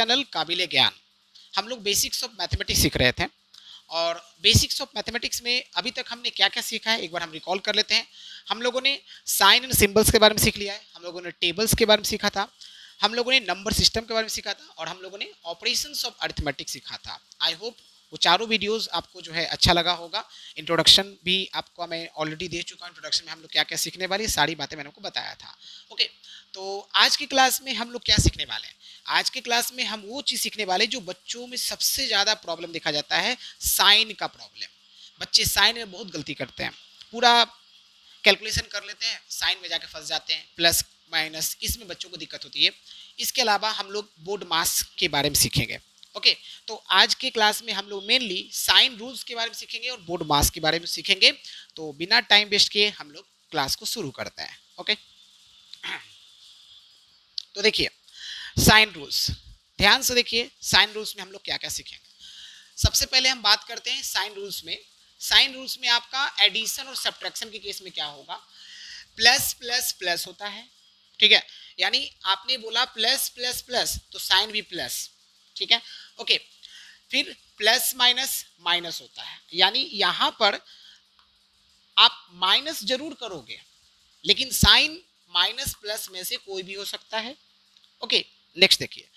Channel काबिल ज्ञान। हम लोग बेसिक्स ऑफ मैथमेटिक्स सीख रहे थे और बेसिक्स ऑफ मैथमेटिक्स में अभी तक हमने क्या क्या सीखा है एक बार हम रिकॉल कर लेते हैं। हम लोगों ने साइन एंड सिंबल्स के बारे में सीख लिया है, हम लोगों ने टेबल्स के बारे में सीखा था, हम लोगों ने नंबर सिस्टम के बारे में सीखा था और हम लोगों ने ऑपरेशंस ऑफ अरिथमेटिक सीखा था। आई होप वो चारों वीडियोस आपको जो है अच्छा लगा होगा। इंट्रोडक्शन भी आपको मैं ऑलरेडी दे चुका हूँ। इंट्रोडक्शन में हम लोग क्या क्या सीखने वाले सारी बातें मैंने आपको बताया था। ओके, तो आज की क्लास में हम लोग क्या सीखने वाले हैं? आज के क्लास में हम वो चीज़ सीखने वाले जो बच्चों में सबसे ज़्यादा प्रॉब्लम देखा जाता है, साइन का प्रॉब्लम। बच्चे साइन में बहुत गलती करते हैं, पूरा कैलकुलेशन कर लेते हैं, साइन में जाके फंस जाते हैं, प्लस माइनस, इसमें बच्चों को दिक्कत होती है। इसके अलावा हम लोग बोर्ड मास के बारे में सीखेंगे। ओके, तो आज के क्लास में हम लोग मेनली साइन रूल्स के बारे में सीखेंगे और बोर्ड मास के बारे में सीखेंगे। तो बिना टाइम वेस्ट किए हम लोग क्लास को शुरू करते हैं। ओके, तो देखिए साइन रूल्स, ध्यान से देखिए साइन रूल्स में हम लोग क्या क्या सीखेंगे। सबसे पहले हम बात करते हैं साइन रूल्स में। साइन रूल्स में आपका एडिशन और सब्ट्रैक्शन के केस में क्या होगा, प्लस प्लस प्लस होता है, ठीक है, यानी आपने बोला प्लस प्लस प्लस तो साइन भी प्लस, ठीक है। ओके, फिर प्लस माइनस माइनस होता है, यानी यहां पर आप माइनस जरूर करोगे लेकिन साइन माइनस प्लस में से कोई भी हो सकता है। ओके, नेक्स्ट देखिए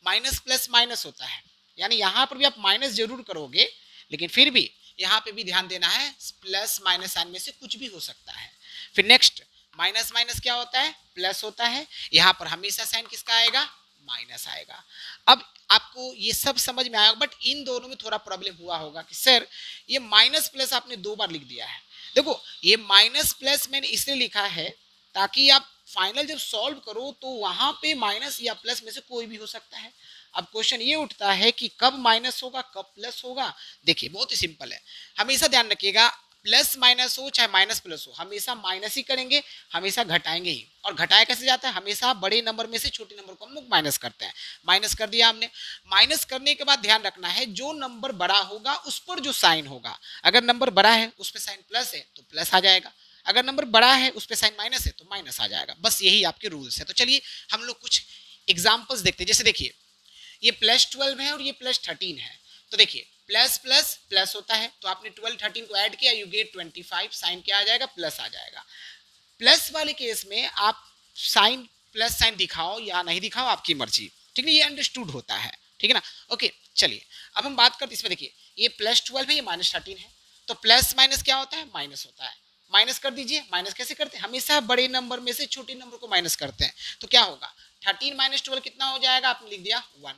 माइनस प्लस माइनस होता है, यानी यहां पर भी आप माइनस जरूर करोगे लेकिन फिर भी यहाँ पे भी ध्यान देना है, प्लस माइनस साइन में से कुछ भी हो सकता है। फिर नेक्स्ट माइनस माइनस क्या होता है, प्लस होता है, यहाँ पर हमेशा साइन किसका आएगा, माइनस आएगा। अब आपको ये सब समझ में आएगा, बट इन दोनों में थोड़ा प्रॉब्लम हुआ होगा कि सर ये माइनस प्लस आपने 2 बार लिख दिया है। देखो ये माइनस प्लस मैंने इसलिए लिखा है ताकि आप फाइनल जब सॉल्व करो तो वहां पे माइनस या प्लस में से कोई भी हो सकता है। अब क्वेश्चन ये उठता है कि कब माइनस होगा कब प्लस होगा। देखिए बहुत ही सिंपल है, हमेशा ध्यान रखिएगा, प्लस माइनस हो चाहे माइनस प्लस हो हमेशा माइनस ही करेंगे, हमेशा घटाएंगे ही। और घटाया कैसे जाता है, हमेशा बड़े नंबर में से छोटे नंबर को हम लोग माइनस करते हैं। माइनस कर दिया हमने, माइनस करने के बाद ध्यान रखना है जो नंबर बड़ा होगा उस पर जो साइन होगा, अगर नंबर बड़ा है उस पर साइन प्लस है तो प्लस आ जाएगा, अगर नंबर बड़ा है उस पर साइन माइनस है तो माइनस आ जाएगा। बस यही आपके रूल्स है। तो चलिए हम लोग कुछ एग्जाम्पल्स देखते हैं। जैसे देखिए ये +12 है और ये +13 है, तो देखिए प्लस प्लस प्लस होता है तो आपने 12 13 को ऐड किया, यू गेट 25, साइन क्या आ जाएगा, प्लस आ जाएगा। प्लस वाले केस में आप साइन प्लस साइन दिखाओ या नहीं दिखाओ आपकी मर्जी, ठीक है, ये अंडरस्टूड होता है, ठीक है ना। ओके चलिए अब हम बात करते हैं इसमें। देखिए ये +12 है, ये -13 है, तो प्लस माइनस क्या होता है, माइनस होता है। माइनस कर दीजिए, माइनस कैसे करते हैं, हमेशा बड़े नंबर में से छोटे नंबर को माइनस करते हैं। तो क्या होगा 13 - 12 कितना हो जाएगा, आपने लिख दिया 1।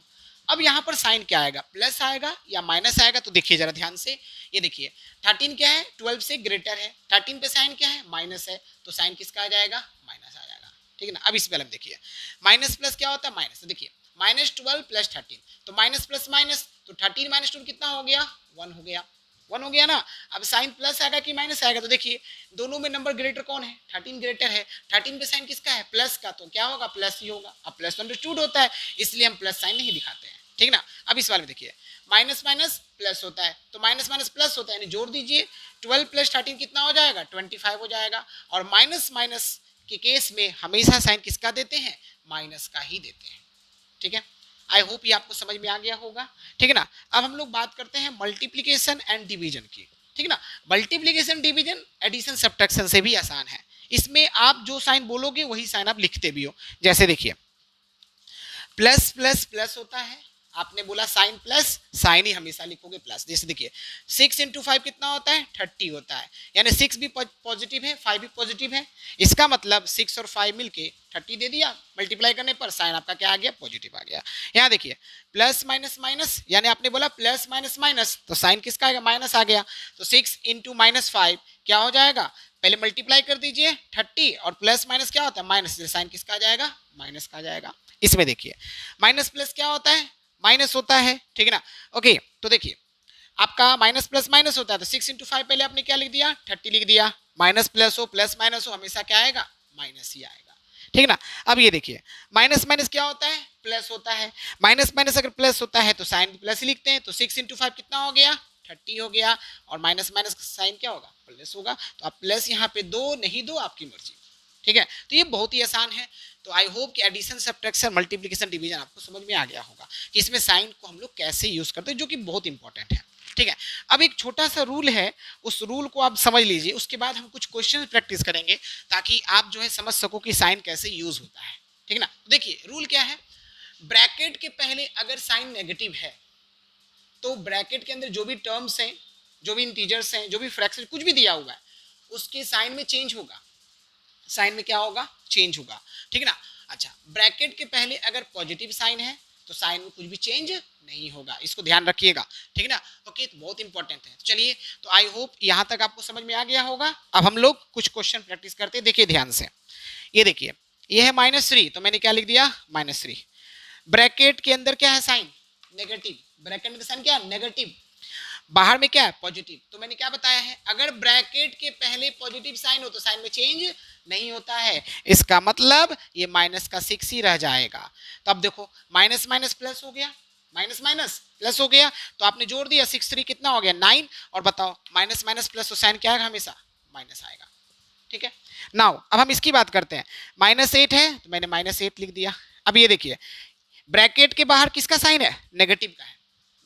अब यहाँ पर साइन क्या आएगा, प्लस आएगा या माइनस आएगा, तो देखिए जरा ध्यान से, ये देखिए 13 क्या है, 12 से ग्रेटर है, 13 पे साइन क्या है, माइनस है, तो साइन किसका आ जाएगा, माइनस आ जाएगा, ठीक है ना। अब इस पे हम देखिए माइनस प्लस क्या होता है, माइनस, तो देखिए -12 + 13 तो माइनस प्लस माइनस, तो 13 - 12 कितना हो गया, 1 हो गया, 1 हो गया ना। अब साइन प्लस आएगा कि माइनस आएगा, तो देखिए दोनों में नंबर ग्रेटर कौन है, 13 ग्रेटर है, 13 पे साइन किसका है, प्लस का, तो क्या होगा, प्लस ही होगा। अब प्लस तो अंडरस्टूड होता है इसलिए हम प्लस साइन नहीं दिखाते हैं, ठीक ना। अब इस बारे में देखिए माइनस माइनस प्लस होता है, तो माइनस माइनस प्लस होता है, यानी जोड़ दीजिए 12 + 13 कितना हो जाएगा, 25 हो जाएगा। और माइनस माइनस के केस में हमेशा साइन किसका देते हैं, माइनस का ही देते हैं, ठीक है। आई होप ये आपको समझ में आ गया होगा, ठीक है ना। अब हम लोग बात करते हैं मल्टीप्लीकेशन एंड डिवीजन की, ठीक है ना। मल्टीप्लीकेशन डिवीजन एडिशन सब्ट्रैक्शन से भी आसान है, इसमें आप जो साइन बोलोगे वही साइन आप लिखते भी हो। जैसे देखिए प्लस प्लस प्लस होता है, आपने बोला साइन प्लस, साइन ही हमेशा लिखोगे प्लस। जैसे देखिए 6 × 5 कितना होता है, 30 होता है, यानी 6 भी पॉजिटिव है 5 भी पॉजिटिव है, इसका मतलब 6 और 5 मिलके 30 दे दिया, मल्टीप्लाई करने पर साइन आपका क्या आ गया, पॉजिटिव आ गया। यहाँ देखिए प्लस माइनस माइनस, यानी आपने बोला प्लस माइनस माइनस, तो साइन किसका आएगा, माइनस आ गया, तो 6 × -5 क्या हो जाएगा, पहले मल्टीप्लाई कर दीजिए 30 और प्लस माइनस क्या होता है, माइनस, साइन किसका आ जाएगा, माइनस का आ जाएगा। इसमें देखिए माइनस प्लस क्या होता है, माइनस होता है, ठीक है ना। ओके तो देखिए आपका माइनस प्लस माइनस होता है, तो 6 × 5 पहले आपने क्या लिख दिया, 30 लिख दिया, माइनस प्लस हो प्लस माइनस हो हमेशा क्या आएगा, माइनस ही आएगा, ठीक है ना। अब ये देखिए माइनस माइनस क्या होता है, प्लस होता है, माइनस माइनस अगर प्लस होता है तो साइन प्लस ही लिखते हैं, तो 6 × 5 कितना हो गया, 30 हो गया, और माइनस माइनस का साइन क्या होगा, प्लस होगा, तो आप प्लस यहाँ पे दो नहीं दो आपकी मर्जी, ठीक है, तो ये बहुत ही आसान है। तो आई होप कि एडिशन, सब्ट्रैक्शन, मल्टीप्लिकेशन, डिवीजन आपको समझ में आ गया होगा कि इसमें साइन को हम लोग कैसे यूज करते हैं, जो कि बहुत इंपॉर्टेंट है। ठीक है, अब एक छोटा सा रूल है, उस रूल को आप समझ लीजिए, उसके बाद हम कुछ क्वेश्चन प्रैक्टिस करेंगे ताकि आप जो है समझ सको कि साइन कैसे यूज होता है। ठीक है ना, देखिए रूल क्या है, ब्रैकेट के पहले अगर साइन नेगेटिव है तो ब्रैकेट के अंदर जो भी टर्म्स हैं, जो भी इंटीजर्स हैं, जो भी फ्रैक्शन, कुछ भी दिया हुआ है, उसके साइन में चेंज होगा, साइन में क्या होगा, चेंज होगा। ठीक है ना, अच्छा ब्रैकेट के पहले अगर पॉजिटिव साइन है तो साइन में कुछ भी चेंज नहीं होगा, इसको ध्यान रखिएगा। ठीक है ना, ओके, तो बहुत इंपॉर्टेंट है। चलिए, तो आई होप यहां तक आपको समझ में आ गया होगा। अब हम लोग कुछ क्वेश्चन प्रैक्टिस करते हैं, देखिए ध्यान से। ये देखिए, ये है -3, तो मैंने क्या लिख दिया, -3। ब्रैकेट के अंदर क्या है, साइन नेगेटिव, ब्रैकेट में साइन क्या है, नेगेटिव, बाहर में क्या है, पॉजिटिव। तो मैंने क्या बताया है, अगर ब्रैकेट के पहले पॉजिटिव साइन हो तो साइन में चेंज नहीं होता है, इसका मतलब ये माइनस का 6 ही रह जाएगा। तो अब देखो, माइनस माइनस प्लस हो गया, माइनस माइनस प्लस हो गया, तो आपने जोड़ दिया, 6 3 कितना हो गया, 9। और बताओ माइनस माइनस प्लस, तो साइन क्या आएगा, हमेशा माइनस आएगा। ठीक है, नाउ अब हम इसकी बात करते हैं। -8 है तो मैंने -8 लिख दिया। अब ये देखिए, ब्रैकेट के बाहर किसका साइन है, नेगेटिव का है,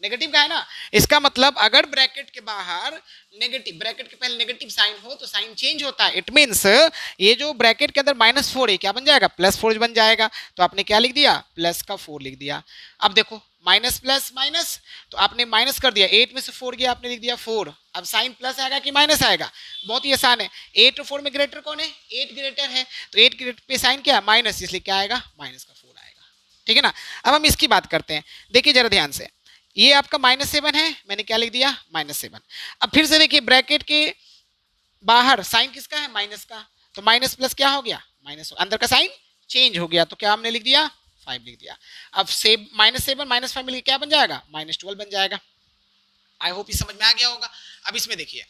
नेगेटिव का है ना, इसका मतलब अगर ब्रैकेट के बाहर नेगेटिव, ब्रैकेट के पहले नेगेटिव साइन हो तो साइन चेंज होता है। इट मींस ये जो ब्रैकेट के अंदर -4 है, क्या बन जाएगा, +4 बन जाएगा। तो आपने क्या लिख दिया, प्लस का 4 लिख दिया। अब देखो, माइनस प्लस माइनस, तो आपने माइनस कर दिया, 8 में से 4 गया, आपने लिख दिया 4। अब साइन प्लस आएगा कि माइनस आएगा, बहुत ही आसान है। 8 और 4 में ग्रेटर कौन है, 8 ग्रेटर है, तो 8 ग्रेटर पे साइन क्या है, माइनस, इसलिए क्या आएगा, माइनस का 4 आएगा। ठीक है ना, अब हम इसकी बात करते हैं, देखिए जरा ध्यान से। ये आपका -7 है, मैंने क्या लिख दिया, -7। अब फिर से देखिए, ब्रैकेट के बाहर साइन किसका है, माइनस का, तो माइनस प्लस क्या हो गया, माइनस, अंदर का साइन चेंज हो गया, तो क्या हमने लिख दिया, 5 लिख दिया। अब से -7 -5 मिलकर क्या बन जाएगा, -12 बन जाएगा। आई होप ये समझ में आ गया होगा। अब इसमें देखिए,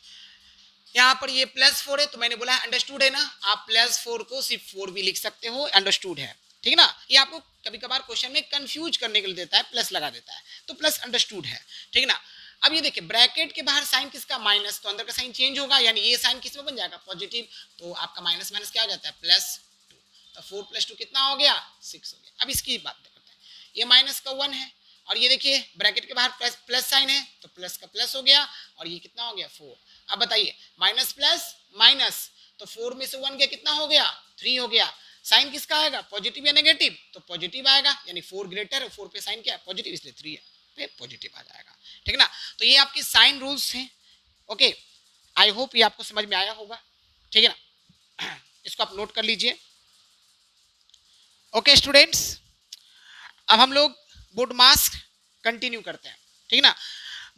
यहाँ पर ये +4 है, तो मैंने बोला अंडरस्टूड है ना, आप +4 को सिर्फ 4 भी लिख सकते हो, अंडरस्टूड है। ठीक है ना, ये आपको कभी कभार क्वेश्चन में कंफ्यूज करने के लिए देता है, प्लस लगा देता है, तो प्लस अंडरस्टूड है। ठीक है ना, अब ये देखिए, ब्रैकेट के बाहर साइन किसका, माइनस, तो अंदर का साइन चेंज होगा, यानी ये साइन किस में बन जाएगा, पॉजिटिव, तो आपका माइनस माइनस क्या हो जाता है, +2। तो 4 + 2 कितना हो गया, 6 हो गया। अब इसकी बात करते हैं, ये माइनस का 1 है, और ये देखिए ब्रैकेट के बाहर प्लस साइन है, तो प्लस का प्लस हो गया, और ये कितना हो गया, 4। अब बताइए, माइनस प्लस माइनस, तो 4 में से 1 गया, कितना हो गया, 3 हो गया। साइन किसका आएगा, पॉजिटिव या नेगेटिव, तो पॉजिटिव आएगा, यानी 4 ग्रेटर है, 4 पे साइन क्या है, पॉजिटिव, इसलिए 3 पे पॉजिटिव आ जाएगा। ठीक है ना, तो ये आपके साइन रूल्स हैं। ओके, आई होप ये आपको समझ में आया होगा। ठीक है ना, इसको आप नोट कर लीजिए। ओके स्टूडेंट्स, अब हम लोग बोर्ड मास कंटिन्यू करते हैं। ठीक है ना,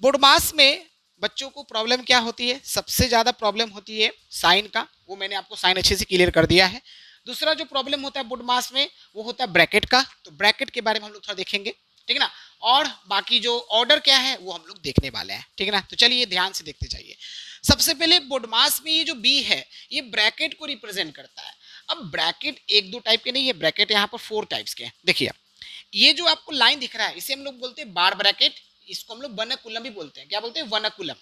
बोर्ड मास में बच्चों को प्रॉब्लम क्या होती है, सबसे ज्यादा प्रॉब्लम होती है साइन का, वो मैंने आपको साइन अच्छे से क्लियर कर दिया है। दूसरा जो प्रॉब्लम होता है बोर्ड मास में, वो होता है ब्रैकेट का, तो ब्रैकेट के बारे में हम लोग थोड़ा देखेंगे। ठीक है ना, और बाकी जो ऑर्डर क्या है वो हम लोग देखने वाले हैं। ठीक है ना, तो चलिए ध्यान से देखते जाइए। सबसे पहले बोर्ड मास में ये जो बी है, ये ब्रैकेट को रिप्रेजेंट करता है। अब ब्रैकेट 1-2 टाइप के नहीं है, ब्रैकेट यहाँ पर 4 टाइप्स के हैं। देखिए, ये जो आपको लाइन दिख रहा है, इसे हम लोग बोलते हैं बार ब्रैकेट, इसको हम लोग वर्नाकुलम भी बोलते हैं। क्या बोलते हैं, वर्नाकुलम।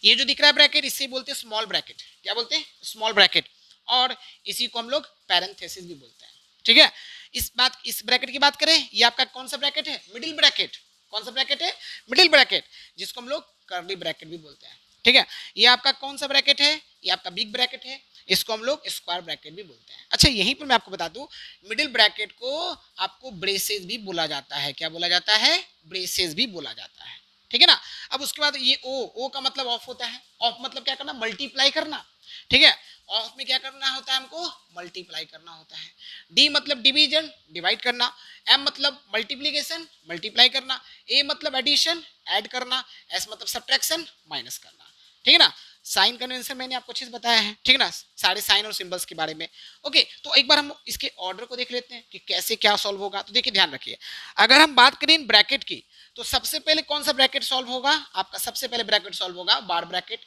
ये जो दिख रहा है ब्रैकेट, इसे बोलते हैं स्मॉल ब्रैकेट। क्या बोलते हैं, स्मॉल ब्रैकेट। और इसी को हम लोग पैरेंथेसिस भी बोलते हैं। ठीक है, इस ब्रैकेट की बात करें, ये आपका कौन सा ब्रैकेट है, मिडिल ब्रैकेट। कौन सा ब्रैकेट है, मिडिल ब्रैकेट, जिसको हम लोग कर्ली ब्रैकेट भी बोलते हैं। ठीक है, ये आपका कौन सा ब्रैकेट है, ये आपका बिग ब्रैकेट है, इसको हम लोग स्क्वायर ब्रैकेट भी बोलते हैं। अच्छा, यहीं पर मैं आपको बता दूं, मिडिल ब्रैकेट को आपको ब्रेसेस भी बोला जाता है। क्या बोला जाता है, ब्रेसेस भी बोला जाता है। ठीक है ना, अब उसके बाद ये ओ का मतलब ऑफ होता है। ऑफ मतलब क्या करना, मल्टीप्लाई करना। ठीक है, ऑफ में क्या करना होता है, हमको मल्टीप्लाई करना होता है। डी मतलब डिवीजन, डिवाइड करना। एम मतलब मल्टीप्लीकेशन, मल्टीप्लाई करना। ए मतलब एडिशन, ऐड करना। एस मतलब सब्ट्रैक्शन, माइनस करना। ठीक है ना, साइन कन्वेंशन मैंने आपको अच्छे से बताया है। ठीक है ना, सारे साइन और सिंबल्स के बारे में। ओके, तो एक बार हम इसके ऑर्डर को देख लेते हैं कि कैसे क्या सॉल्व होगा। तो देखिए ध्यान रखिए, अगर हम बात करें ब्रैकेट की, तो सबसे पहले कौन सा ब्रैकेट सॉल्व होगा, आपका सबसे पहले ब्रैकेट सॉल्व होगा बार ब्रैकेट,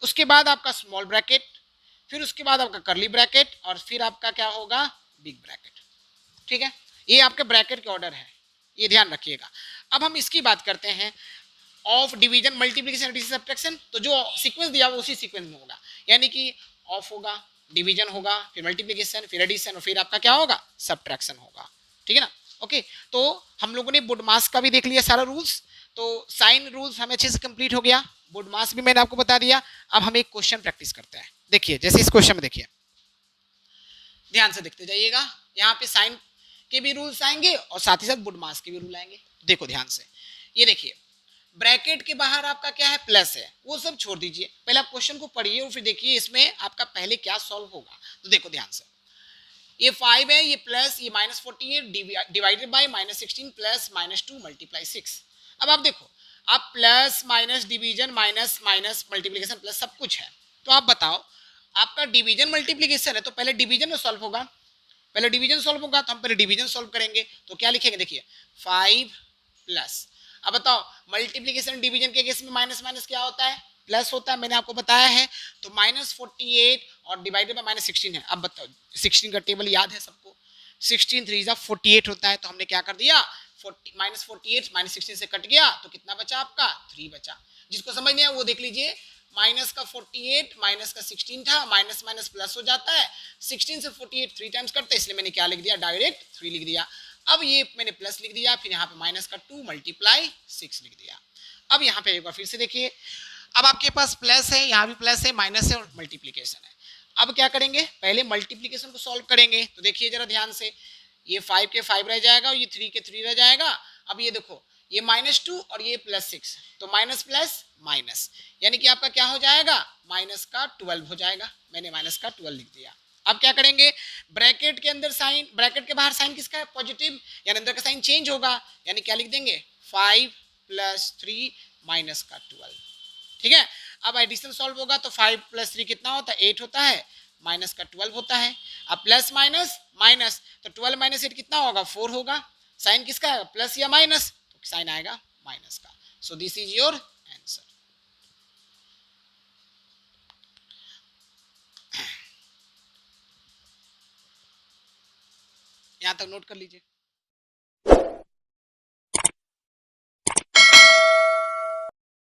उसके बाद आपका स्मॉल ब्रैकेट, फिर उसके बाद आपका कर्ली ब्रैकेट, और फिर आपका क्या होगा, बिग ब्रैकेट। ठीक है, ये आपके ब्रैकेट के ऑर्डर है, ये ध्यान रखिएगा। अब हम इसकी बात करते हैं, of, division, multiplication, addition, subtraction. तो जो सीक्वेंस दिया हुआ उसी सीक्वेंस में होगा, यानी कि ऑफ होगा, डिवीजन होगा, फिर मल्टीप्लिकेशन, फिर एडिशन और फिर आपका क्या होगा, सब्ट्रैक्शन होगा। ठीक है ना। ओके, तो हम लोगों ने बुडमास का भी देख लिया सारा रूल्स, तो साइन रूल्स हमें अच्छे से कंप्लीट हो गया, बुडमास भी मैंने आपको बता दिया। अब हम एक क्वेश्चन प्रैक्टिस करते हैं। देखिए जैसे इस क्वेश्चन में देखिए, ध्यान से देखते जाइएगा, यहाँ पे साइन के भी रूल्स आएंगे और साथ ही साथ बुडमास के भी रूल आएंगे। देखो ध्यान से, ये देखिए ब्रैकेट के बाहर आपका क्या है, प्लस है, वो सब छोड़ दीजिए, पहले आप क्वेश्चन को पढ़िए और फिर देखिए इसमें आपका पहले क्या सॉल्व होगा। तो देखो ध्यान से, ये 5 है, ये प्लस, ये -48 डिवाइडेड बाय -16 प्लस -2 मल्टीप्लाई 6। अब आप देखो, आप plus minus division minus minus multiplication plus सब कुछ है, तो आप बताओ आपका डिवीजन मल्टीप्लिकेशन है तो पहले डिवीजन में सॉल्व होगा, पहले डिवीजन सॉल्व होगा, तो हम पहले डिवीजन सॉल्व करेंगे। तो क्या लिखेंगे, देखिए 5 प्लस, अब बताओ मल्टीप्लिकेशन डिवीजन के केस में माइनस माइनस क्या होता है, प्लस होता है, मैंने आपको बताया है। तो -48 और डिवाइडेड बाय -16 है। अब बताओ 16 का टेबल याद है सबको, 16 3 जा 48 होता है, तो हमने क्या कर दिया, -48 -16 से कट गया तो कितना बचा आपका, 3 बचा। जिसको समझ नहीं आया वो देख लीजिए, माइनस का 48 माइनस का 16 था, माइनस माइनस प्लस हो जाता है, 16 से 48 3 टाइम्स करते हैं, इसलिए मैंने क्या लिख दिया, डायरेक्ट 3 लिख दिया। अब ये मैंने प्लस लिख दिया, फिर यहाँ पे माइनस का 2 मल्टीप्लाई 6 लिख दिया। अब यहाँ पे एक बार फिर से देखिए, अब आपके पास प्लस है, यहाँ भी प्लस है, माइनस है और मल्टीप्लीकेशन है। अब क्या करेंगे, पहले मल्टीप्लीकेशन को सॉल्व करेंगे। तो देखिए जरा ध्यान से, ये 5 के 5 रह जाएगा और ये 3 के 3 रह जाएगा। अब ये देखो, ये -2 और ये +6, तो माइनस प्लस माइनस, यानी कि आपका क्या हो जाएगा, माइनस का 12 हो जाएगा। मैंने माइनस का 12 लिख दिया। अब क्या करेंगे, ब्रैकेट के अंदर साइन, ब्रैकेट के बाहर साइन किसका है, पॉजिटिव, यानी अंदर का साइन चेंज होगा, यानी क्या लिख देंगे, 5 + 3 माइनस का 12। ठीक है। अब एडिशन सॉल्व होगा तो 5 + 3 कितना होता है, 8 होता है, माइनस का 12 होता है। अब प्लस माइनस माइनस, तो 12 - 8 कितना होगा, 4 होगा। साइन किसका है, प्लस या माइनस, तो साइन आएगा माइनस का। So this is your answer. यहां तक नोट कर लीजिए।